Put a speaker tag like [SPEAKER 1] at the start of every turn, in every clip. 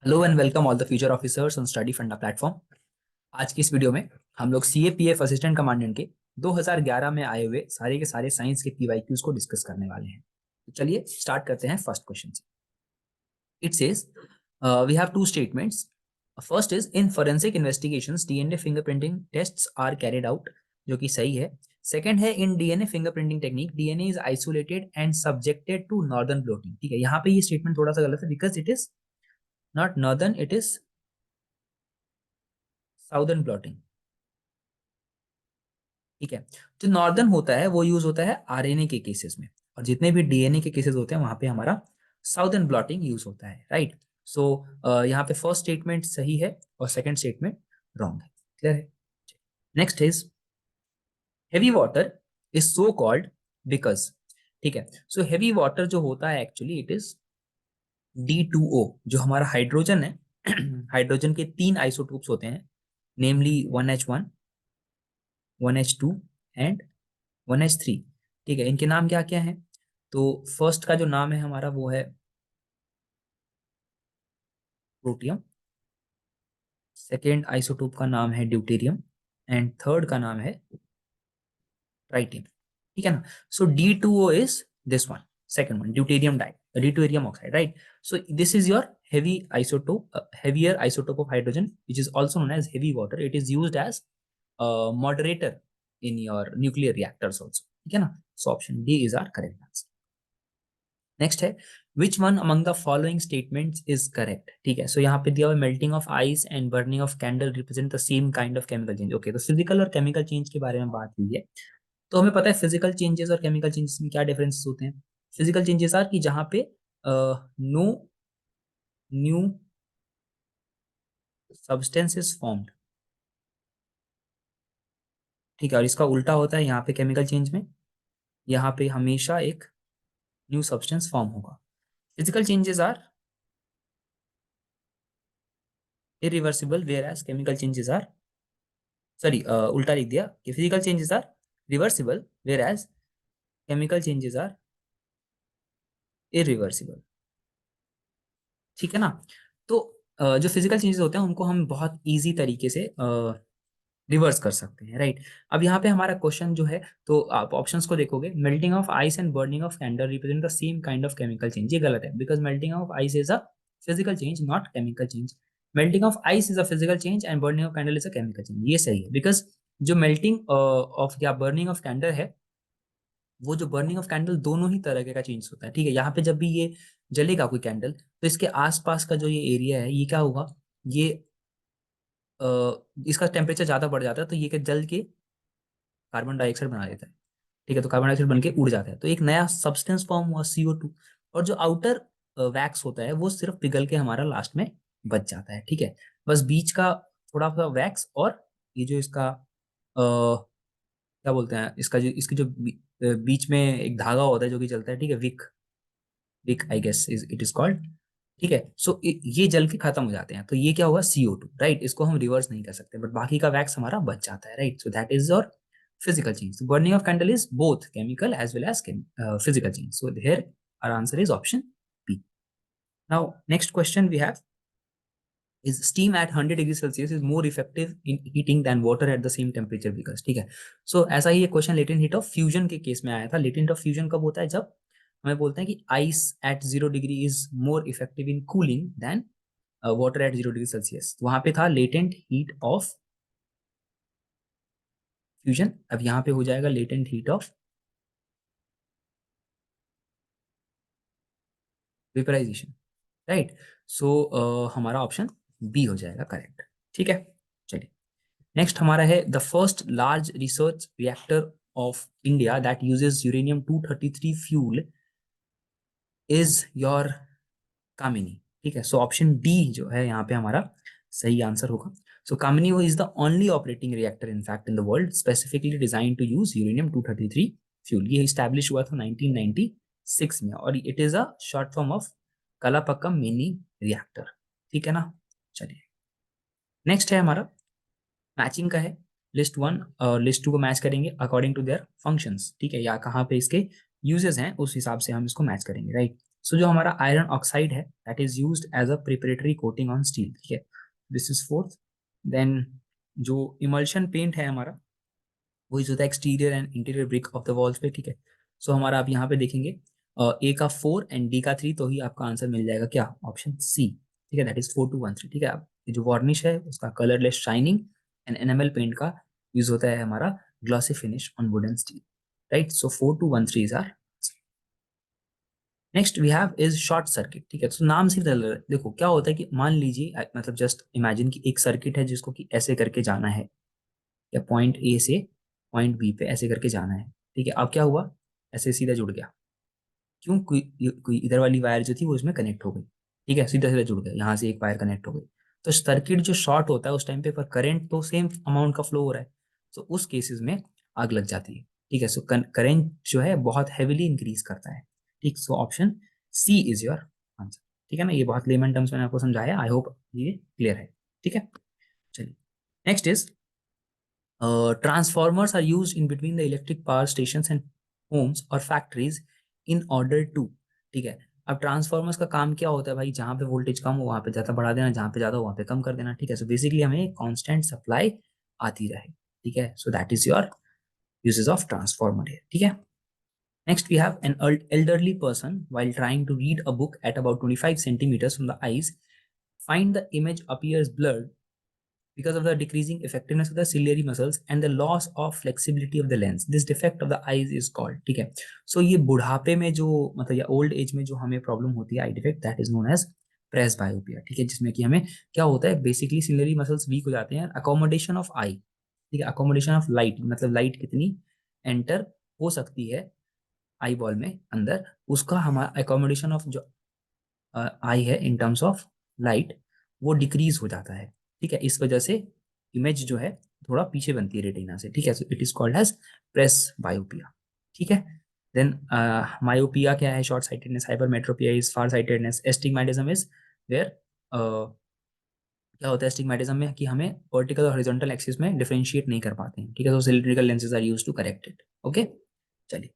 [SPEAKER 1] Hello and welcome all the future officers on study फंडा platform. आज की इस वीडियो में हम लोग सीएपीएफ असिस्टेंट कमांडेंट के 2011 में आए हुए सारे के सारे साइंस के पीवाईक्यूज को डिस्कस करने वाले हैं। तो चलिए स्टार्ट करते हैं फर्स्ट क्वेश्चन से। It says we have two statements. First is in forensic investigations DNA fingerprinting tests are carried out, जो कि सही है। सेकंड है in DNA fingerprinting technique DNA is isolated and subjected to northern blotting. ठीक है, यहाँ पे ये स्टेटमेंट थोड़ा सा गलत है because it is not northern, it is southern blotting. ठीक है, जो नॉर्दर्न होता है वो यूज होता है आरएनए के केसेस में, और जितने भी डीएनए के केसेस होते हैं वहां पे हमारा साउदर्न ब्लॉटिंग यूज होता है, राइट। सो यहाँ पे फर्स्ट स्टेटमेंट सही है और सेकंड स्टेटमेंट रॉन्ग है। क्लियर है। Next is heavy water is so called because. ठीक है, सो हेवी वाटर जो होता है एक्चुअली इट इज D2O, जो हमारा हाइड्रोजन है। हाइड्रोजन के तीन आइसोटोप्स होते हैं, नेमली 1H1, 1H2 एंड 1H3। ठीक है, इनके नाम क्या क्या हैं? तो फर्स्ट का जो नाम है हमारा वो है प्रोटियम, सेकेंड आइसोटोप का नाम है ड्यूटेरियम एंड थर्ड का नाम है ट्राइटियम। ठीक है ना। So D2O is this one, second one deuterium di, deuterium oxide, right. So this is your heavy isotope, heavier isotope of hydrogen, which is also known as heavy water. It is used as a moderator in your nuclear reactors also. ठीक है ना। So option D is our correct answer. Next है which one among the following statements is correct. ठीक है, so यहाँ पे दिया हुआ melting of ice and burning of candle represent the same kind of chemical change. Okay, तो physical और chemical change के बारे में बात हुई है, तो हमें पता है फिजिकल चेंजेस और केमिकल चेंजेस में क्या डिफरेंसेस होते हैं। फिजिकल चेंजेस आर कि जहाँ पे no new substance is formed. ठीक है, और इसका उल्टा होता है यहाँ पे केमिकल चेंज में, यहाँ पे हमेशा एक न्यू सब्सटेंस फॉर्म होगा। Physical changes are irreversible whereas chemical changes are, sorry उल्टा लिख दिया कि physical changes are reversible whereas chemical changes are irreversible. ठीक है ना। तो जो फिजिकल चेंजेस होते हैं उनको हम बहुत इजी तरीके से रिवर्स कर सकते हैं, राइट। अब यहाँ पे हमारा क्वेश्चन जो है, तो आप ऑप्शंस को देखोगे, melting of ice and burning of candle represent the same kind of chemical change. ये गलत है because melting of ice is a physical change not chemical change. Melting of ice is a physical change and burning of candle is a chemical change. ये सही है because जो melting of या burning of candle है, वो जो burning of candle दोनों ही तरह का चेंज होता है। ठीक है, यहाँ पे जब भी ये जलेगा कोई कैंडल, तो इसके आसपास का जो ये एरिया है ये क्या होगा, ये इसका टेम्परेचर ज्यादा बढ़ जाता है, तो ये क्या जल के कार्बन डाइऑक्साइड बना देता है। ठीक है, तो कार्बन डाइऑक्साइड बन के उड़ जाता है, तो एक नया सब्सटेंस फॉर्म हुआ CO2। और जो आउटर वैक्स होता है वो सिर्फ पिघल के हमारा लास्ट में बच जाता है। ठीक है, बस बीच का थोड़ा सा वैक्स और ये जो इसका क्या बोलते हैं, इसका जो इसकी जो बीच में एक धागा होता है जो कि चलता है। ठीक है, wick, wick I guess is it is called. ठीक है, सो ये जल के खत्म हो जाते हैं, तो ये क्या होगा CO2, राइट। इसको हम रिवर्स नहीं कर सकते, बट बाकी का वैक्स हमारा बच जाता है, right. So that is your physical change. So burning of candle is both chemical as well as physical change. So here our answer is option B. Now next question we have is steam at 100 degree Celsius is more effective in heating than water at the same temperature because। ठीक है, सो ऐसा ही एक question latent heat of fusion के case में आया था। Latent of fusion कब होता है, जब हमें बोलते हैं कि ice at 0 degree is more effective in cooling than water at 0 degree celsius. वहां पे था लेटेंट हीट ऑफ फ्यूजन, अब यहाँ पे हो जाएगा latent heat of vaporization, right. So हमारा ऑप्शन बी हो जाएगा करेक्ट। ठीक है, चलिए नेक्स्ट हमारा है the first large research reactor of India that uses uranium 233 fuel is your Kamini. ठीक है, सो ऑप्शन डी जो है यहाँ पे हमारा सही आंसर होगा। सो कामिनी वो is the only operating reactor in fact in the world specifically design to use uranium 233 fuel. ये स्टैब्लिश हुआ था 1996 में, और it is a short form of Kalpakkam mini reactor. ठीक है ना। चलिए नेक्स्ट है हमारा मैचिंग का है। लिस्ट वन और लिस्ट टू को मैच करेंगे अकॉर्डिंग टू देयर फंक्शंस। ठीक है, या कहाँ पे इसके यूजेस हैं उस हिसाब से हम इसको मैच करेंगे, राइट। सो जो हमारा आयरन ऑक्साइड है that is used as a preparatory coating on steel, ठीक है, दिस इज फोर्थ। देन जो इमल्शन पेंट है हमारा वो यूज होता है exterior and interior brick of the walls पे, ठीक है। सो हमारा आप यहाँ पे देखेंगे ए का 4 एंड डी का 3, तो ही आपका आंसर मिल जाएगा क्या, ऑप्शन सी, ठीक है, दैट इज 4213, ठीक है। आप ये जो वार्निश है उसका colourless shining and enamel paint का यूज होता है हमारा glossy finish on wooden steel, right. So 4213 is R. Next we have is short circuit, ठीक है। तो नाम से देखो क्या होता है कि मान लीजिए मतलब जस्ट इमेजिन कि एक सर्किट है जिसको कि ऐसे करके जाना है, या पॉइंट ए से पॉइंट बी पे ऐसे करके जाना है, ठीक है। अब क्या हुआ, ऐसे सीधा जुड़ गया, क्यों, कोई इधर वाली वायर जो थी वो इसमें कनेक्ट हो गई, ठीक है, सीधा सीधा जुड़ गया, यहाँ से एक वायर कनेक्ट हो गई। तो सर्किट जो शॉर्ट होता है उस टाइम पे, पर करंट तो सेम अमाउंट का फ्लो हो रहा है, तो उस केसेस में आग लग जाती है, ठीक है। सो करंट जो है बहुत हैविली इंक्रीज करता है, ठीक। So option C is your answer, ठीक है ना। ये बहुत लेमन टर्म्स मैंने आपको समझाया, आई होप ये क्लियर है, ठीक है। चलिए next is transformers are used in between the electric power stations and homes or factories in order to, ठीक है। अब ट्रांसफॉर्मर्स का काम क्या होता है भाई, जहां पे वोल्टेज कम हो वहां पे ज्यादा बढ़ा देना, जहां पे ज्यादा हो वहां पे कम कर देना, ठीक है। सो बेसिकली हमें कांस्टेंट सप्लाई आती रहे, ठीक है। So that is your uses of transformer here, ठीक है। Next we have an elderly person while trying to read a book at about 25 centimeters from the eyes find the image appears blurred because of the decreasing effectiveness of the ciliary muscles and the loss of flexibility of the lens. This defect of the eyes is called, ठीक है। सो ये बुढ़ापे में जो मतलब या old age में जो हमें प्रॉब्लम होती है eye defect, that is known as presbyopia, ठीक है। जिसमें कि हमें क्या होता है, बेसिकली सिलियरी मसल्स वीक हो जाते हैं, अकोमोडेशन ऑफ आई, ठीक है, अकोमोडेशन ऑफ लाइट, मतलब लाइट कितनी एंटर हो सकती है आई बॉल में अंदर, उसका हमारा अकोमोडेशन ऑफ जो आई है इन टर्म्स ऑफ लाइट वो डिक्रीज हो जाता है, ठीक है। इस वजह से इमेज जो है थोड़ा पीछे बनती है रेटिना से, ठीक है। So it is called as presbyopia, ठीक है। देन मायोपिया क्या है, short sightedness, hypermetropia is far sightedness, astigmatism is where क्या होता है एस्टिग्मेटिज्म में कि हमें वर्टिकल और हॉरिजॉन्टल एक्सिस में डिफरेंशिएट नहीं कर पाते हैं, ठीक है। So cylindrical lenses are used to correct it, okay. चलिए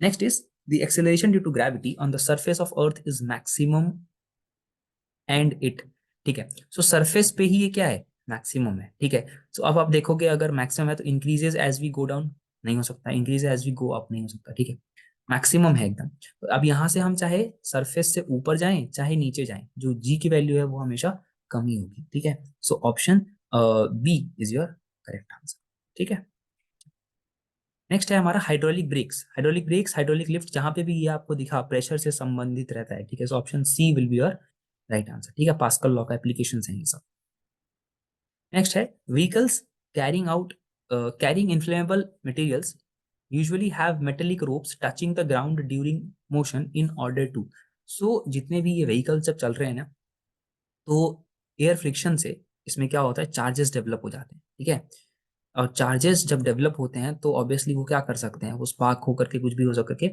[SPEAKER 1] next is the acceleration due to gravity on the surface of earth is maximum and it, ठीक है। सो सरफेस पे ही ये क्या है, मैक्सिमम है, ठीक है। सो अब आप देखोगे अगर मैक्सिमम है तो increases as we go down नहीं हो सकता, increase as we go up नहीं हो सकता, ठीक है। मैक्सिमम है एकदम। तो अब यहाँ से हम चाहे सरफेस से ऊपर जाएं चाहे नीचे जाएं, जो जी की वैल्यू है वो हमेशा कम ही होगी, ठीक है। So option B is your correct answer, ठीक है। नेक्स्ट है हमारा hydraulic brakes, hydraulic brakes, hydraulic lift, जहां पे भी ये आपको दिखा प्रेशर से संबंधित रहता है, ठीक है। So option C will be your right answer, ठीक है। पास्कल लॉ का एप्लीकेशन है ये सब। नेक्स्ट है vehicles carrying out carrying inflammable materials usually have metallic ropes touching the ground during motion in order to. So जितने भी ये व्हीकल्स जब चल रहे हैं ना, तो एयर फ्रिक्शन से इसमें क्या होता है, चार्जेस डेवलप हो जाते हैं, ठीक है। और चार्जेस जब डेवलप होते हैं तो ऑब्वियसली वो क्या कर सकते हैं, वो स्पार्क होकर के कुछ भी हो सककर के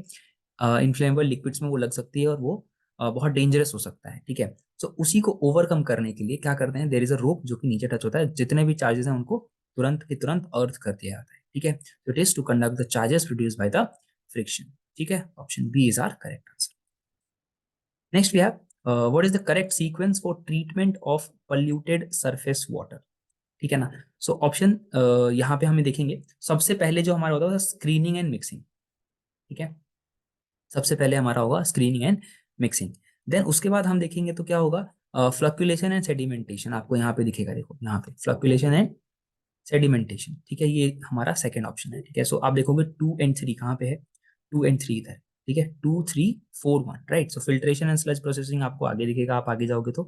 [SPEAKER 1] इन्फ्लेमेबल लिक्विड्स में वो लग सकती है और वो बहुत डेंजरस हो सकता है, ठीक है। सो उसी को ओवरकम करने के लिए क्या करते हैं, देयर इज अ रोप जो कि नीचे टच होता है, जितने भी चार्जेस हैं उनको तुरंत के तुरंत अर्थ कर दिया जाता है, ठीक है। तो it is to conduct the charges produce by the friction, ठीक है। Option B is our correct answer. Next we have what is the correct sequence for treatment of polluted surface water, ठीक है ना। सो ऑप्शन यहाँ पे हमें देखेंगे, सबसे पहले जो हमारा होता है स्क्रीनिंग एंड मिक्सिंग, ठीक है। सबसे पहले हमारा होगा स्क्रीनिंग एंड मिक्सिंग। देन उसके बाद हम देखेंगे तो क्या होगा, फ्लक्चुलेशन एंड सेडिमेंटेशन, आपको यहाँ पे दिखेगा, देखो यहाँ पे फ्लक्चुलेशन एंड सेडिमेंटेशन, ठीक है। ये हमारा सेकंड ऑप्शन है, ठीक है। सो आप देखोगे 2 and 3 कहाँ पे है, 2 and 3 इधर, ठीक है, 2 3 4 1, right. So filtration and sludge processing आपको आगे दिखेगा, आप आगे जाओगे तो,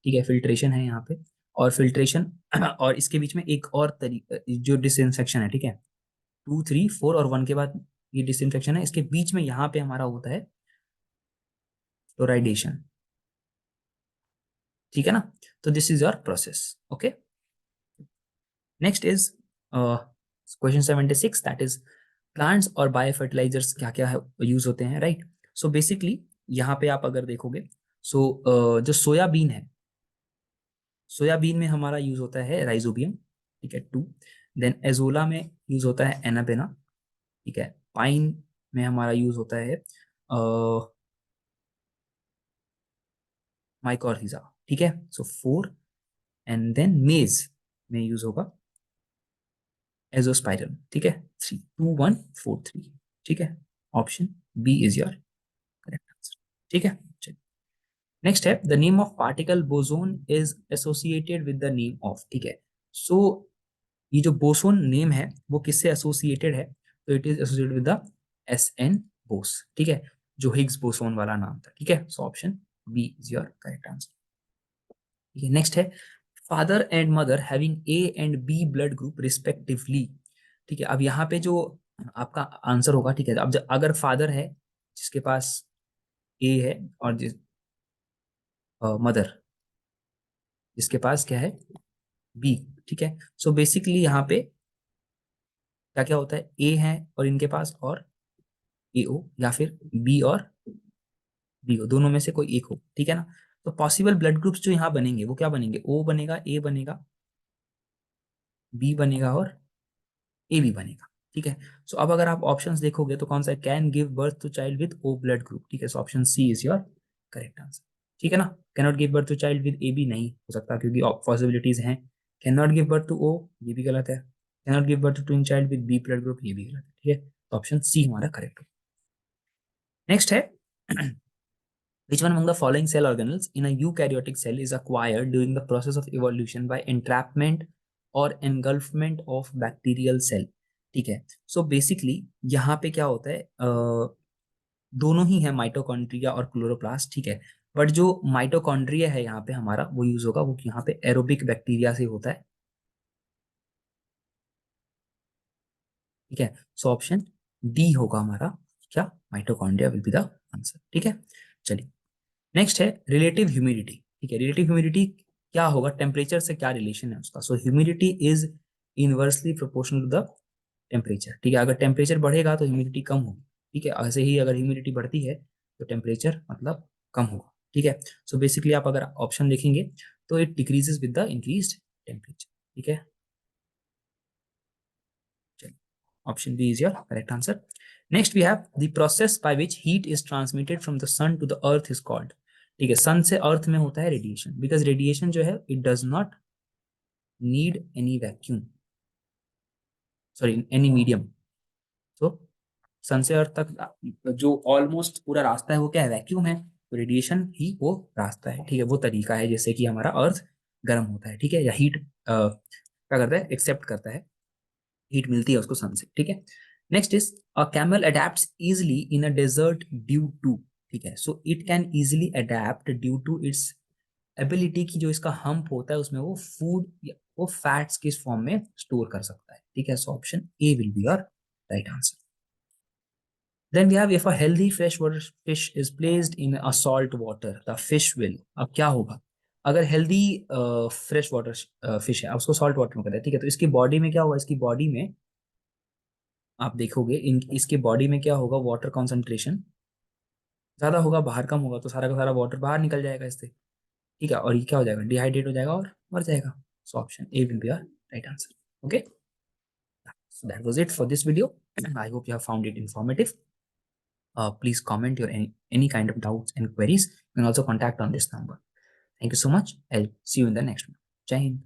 [SPEAKER 1] ठीक है, फिल्ट्रेशन है यहाँ पे, और फिल्ट्रेशन और इसके बीच में एक और तरीका जो डिसइंफेक्शन है, ठीक है। 2 3 4 और 1 के बाद ये डिसइंफेक्शन है, इसके बीच में यहाँ पे हमारा होता है फ्लोराइडेशन, ठीक है ना। तो this is your process, okay. Next is question 76, that is plants और बायो फर्टिलाइजर्स क्या क्या है यूज होते हैं, राइट। सो बेसिकली यहाँ पे आप अगर देखोगे, सो जो सोयाबीन है, सोयाबीन में हमारा यूज होता है राइजोबियम, ठीक है, 2। देन एजोला में यूज होता है एनापेना, ठीक है। पाइन में हमारा यूज होता है माइकोरहिजा, ठीक है। सो 4 एंड देन मेज में यूज होगा एजोस्पाइरम, ठीक है। 3 2 1 4 3, ठीक है। Option B is your correct answer, ठीक है। चलिए नेक्स्ट है, the name of particle boson is associated with the name of, ठीक है। सो ये जो बोसोन नेम है वो किससे एसोसिएटेड है, तो it is associated with the S N Bose, ठीक है, जो हिग्स बोसोन वाला नाम था, ठीक है। So option B is your correct answer, ठीक है। नेक्स्ट है, father and mother having A and B blood group respectively, ठीक है। अब यहाँ पे जो आपका आंसर होगा, ठीक है, अब अगर फादर है जिसके पास ए है और जिस मदर जिसके पास क्या है बी, ठीक है। सो बेसिकली यहाँ पे क्या क्या होता है, ए है और इनके पास और ए ओ, या फिर बी और बी ओ, दोनों में से कोई एक हो, ठीक है ना। तो पॉसिबल ब्लड ग्रुप्स जो यहाँ बनेंगे वो क्या बनेंगे, ओ बनेगा, ए बनेगा, बी बनेगा और ए भी बनेगा, ठीक है। सो अब अगर आप ऑप्शंस देखोगे तो कौन सा, can give birth to child with O blood group, ठीक है। So option C is your correct answer, ठीक है ना। Can not give birth to child with A B नहीं हो सकता क्योंकि पॉसिबिलिटीज हैं। Can not give birth to O, ये भी गलत है। Can not give birth to twin child with B blood group, ये भी गलत है, ठीक है। तो ऑप्शन सी हमारा करेक्ट है। नेक्स्ट है, which one among the following cell organelles in a eukaryotic cell is acquired during the process of evolution by entrapment or engulfment of bacterial cell, ठीक है। सो बेसिकली यहाँ पे क्या होता है, दोनों ही है, माइटोकॉन्ड्रिया और क्लोरोप्लास्ट, ठीक है। बट जो माइटोकॉन्ड्रिया है यहाँ पे हमारा वो यूज होगा, वो यहाँ पे एरोबिक बैक्टीरिया से होता है, ठीक है। सो ऑप्शन डी होगा हमारा क्या, mitochondria will be the answer, ठीक है। चलिए नेक्स्ट है, रिलेटिव ह्यूमिडिटी, ठीक है। रिलेटिव ह्यूमिडिटी क्या होगा, टेम्परेचर से क्या रिलेशन है उसका। So humidity is inversely proportional to the temperature, ठीक है। अगर टेम्परेचर बढ़ेगा तो ह्यूमिडिटी कम होगी, ठीक है। ऐसे ही अगर ह्यूमिडिटी बढ़ती है तो टेम्परेचर मतलब कम होगा, ठीक है। सो बेसिकली आप अगर ऑप्शन देखेंगे तो it decreases with the increased temperature, ठीक है। चलिए option B is your correct answer. Next we have the process by which heat is transmitted from the sun to the earth is called, ठीक है। सन से अर्थ में होता है रेडिएशन, बिकॉज रेडिएशन जो है it does not need any vacuum, sorry any medium. तो सन से अर्थ तक जो ऑलमोस्ट पूरा रास्ता है वो क्या है, वैक्यूम है। तो रेडिएशन ही वो रास्ता है, ठीक है, वो तरीका है जैसे कि हमारा अर्थ गर्म होता है, ठीक है, या हीट क्या करता है, एक्सेप्ट करता है, हीट मिलती है उसको सन से, ठीक है। Next is, a camel adapts easily in a desert due to, ठीक है। So it can easily adapt due to its ability की, जो इसका हम्प होता है उसमें वो फूड वो फैट्स किस फॉर्म में स्टोर कर सकता है, ठीक है। So option A will be your right answer. Then we have, if a healthy freshwater fish is placed in a salt water, the fish will, अब क्या होगा, अगर हेल्दी फ्रेश वाटर फिश है, अब उसको सॉल्ट वाटर में कर है, ठीक है। तो इसकी बॉडी में क्या होगा, इसकी बॉडी में आप देखोगे इसके बॉडी में क्या होगा, वाटर कॉन्सेंट्रेशन ज्यादा होगा, बाहर कम होगा, तो सारा का सारा वाटर बाहर निकल जाएगा इससे, ठीक है। और ये क्या हो जाएगा, डिहाइड्रेट हो जाएगा और मर जाएगा। So option A will be our right answer, okay. So that was it for this video. I hope you have found it informative. Please comment your any kind of doubts and queries. You can also contact on this number. Thank you so much. I'll see you in the next one. Jai Hind.